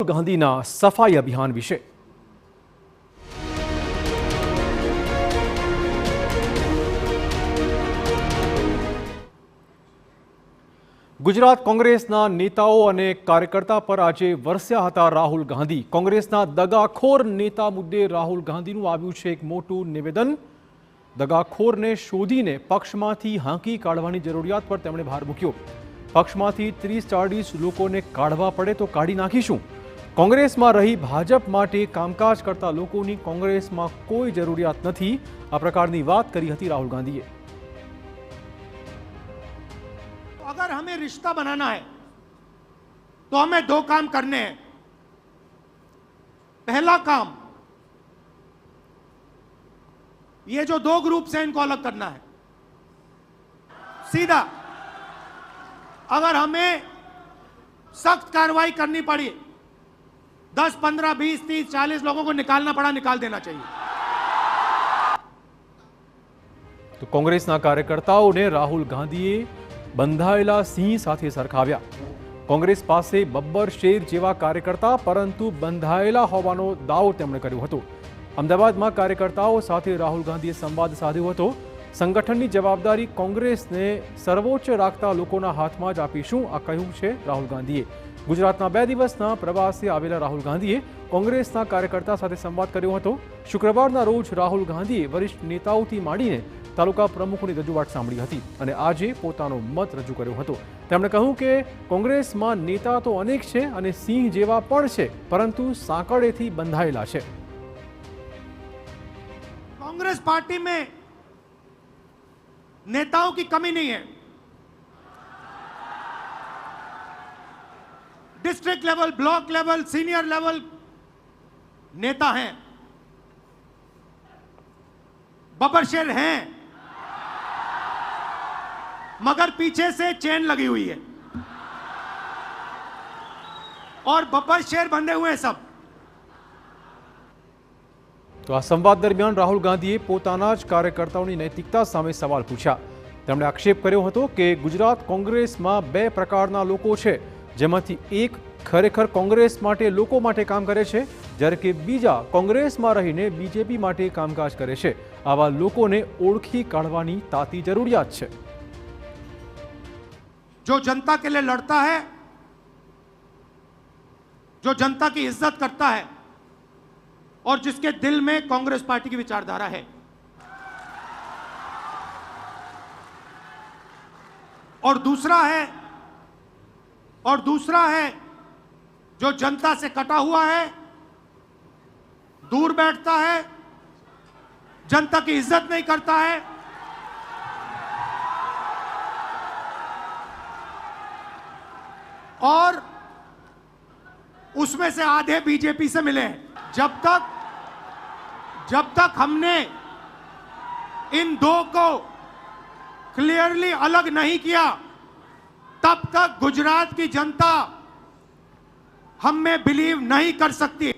ગાંધીના સફાઈ અભિયાન વિશે। गुजरात कांग्रेसना नेताओं और कार्यकर्ता पर आज वरस्या हता राहुल गांधी। कांग्रेसना दगाखोर नेता मुद्दे राहुल गांधीનું આવ્યું છે એક મોટું નિવેદન। દગાખોરને શોધીને પક્ષમાંથી હાંકી કાઢવાની જરૂરિયાત પર તેમણે ભાર મૂક્યો। પક્ષમાંથી 30-40 લોકોને કાઢવા પડે તો કાઢી નાખીશું। કોંગ્રેસમાં રહી ભાજપ માટે કામકાજ કરતા લોકોની કોંગ્રેસમાં કોઈ જરૂરિયાત નથી, આ પ્રકારની વાત કરી હતી રાहुल गांधीએ। अगर हमें रिश्ता बनाना है तो हमें दो काम करने हैं। पहला काम, ये जो दो ग्रुप्स हैं इनको अलग करना है सीधा। अगर हमें सख्त कार्रवाई करनी पड़ी, 10, 15, 20, 30, 40 लोगों को निकालना पड़ा, निकाल देना चाहिए। तो कांग्रेसना कार्यकर्ताओने राहुल गांधीए બંધાયેલા સિંહ સાથે સરખાવ્યા। કોંગ્રેસ પાસે બબ્બર શેર જેવા કાર્યકર્તા પરંતુ બંધાયેલા હોવાનો દાવો તેમણે કર્યો હતો। અમદાવાદમાં કાર્યકર્તાઓ સાથે રાहुल ગાંધીએ સંવાદ સાધ્યો હતો। સંગઠનની જવાબદારી કોંગ્રેસને સર્વોચ્ચ રાખતા લોકોના હાથમાં જ આપીશું, આ કહ્યું છે રાहुल ગાંધીએ। ગુજરાતના 2 દિવસના પ્રવાસે આવેલા રાहुल ગાંધીએ કોંગ્રેસના કાર્યકર્તા સાથે સંવાદ કર્યો હતો। શુક્રવારના રોજ રાहुल ગાંધીએ વરિષ્ઠ નેતાઓથી માંડીને તાલુકા પ્રમુખોની રજૂઆત સાંભળી હતી અને આજે પોતાનો મત રજૂ કર્યો હતો। તેમણે કહ્યું કે કોંગ્રેસમાં નેતા તો અનેક છે અને સિંહ જેવા પણ છે, પરંતુ સાંકળેથી બંધાયેલા છે। कांग्रेस पार्टी में नेताओं की कमी नहीं है। District level, block level, senior level नेता हैं, बब्बरशेर हैं, मगर पीछे से चेन लगी हुई है और बब्बरशेर बंधे हुए हैं सब। तो आ संवाद दरमियान राहुल गांधीए पोताना ज कार्यकर्ताओनी नैतिकता सामे सवाल पूछ्या। તેમણે આક્ષેપ કર્યો હતો કે ગુજરાત કોંગ્રેસમાં 2 પ્રકારના લોકો છે, જેમાંથી એક ખરેખર કોંગ્રેસ માટે લોકો માટે કામ કરે છે, જ્યારે કે બીજા કોંગ્રેસમાં રહીને બીજેપી માટે કામકાજ કરે છે। આવા લોકોને ઓળખી કાઢવાની તાતી જરૂરિયાત છે। जो जनता के लिए लड़ता है, जो जनता की इज्जत करता है और जिसके दिल में कांग्रेस पार्टी की विचारधारा है, और दूसरा है जो जनता से कटा हुआ है, दूर बैठता है, जनता की इज्जत नहीं करता है और उसमें से आधे बीजेपी से मिले हैं। जब तक हमने इन दो को क्लियरली अलग नहीं किया, तब तक गुजरात की जनता हम में बिलीव नहीं कर सकती।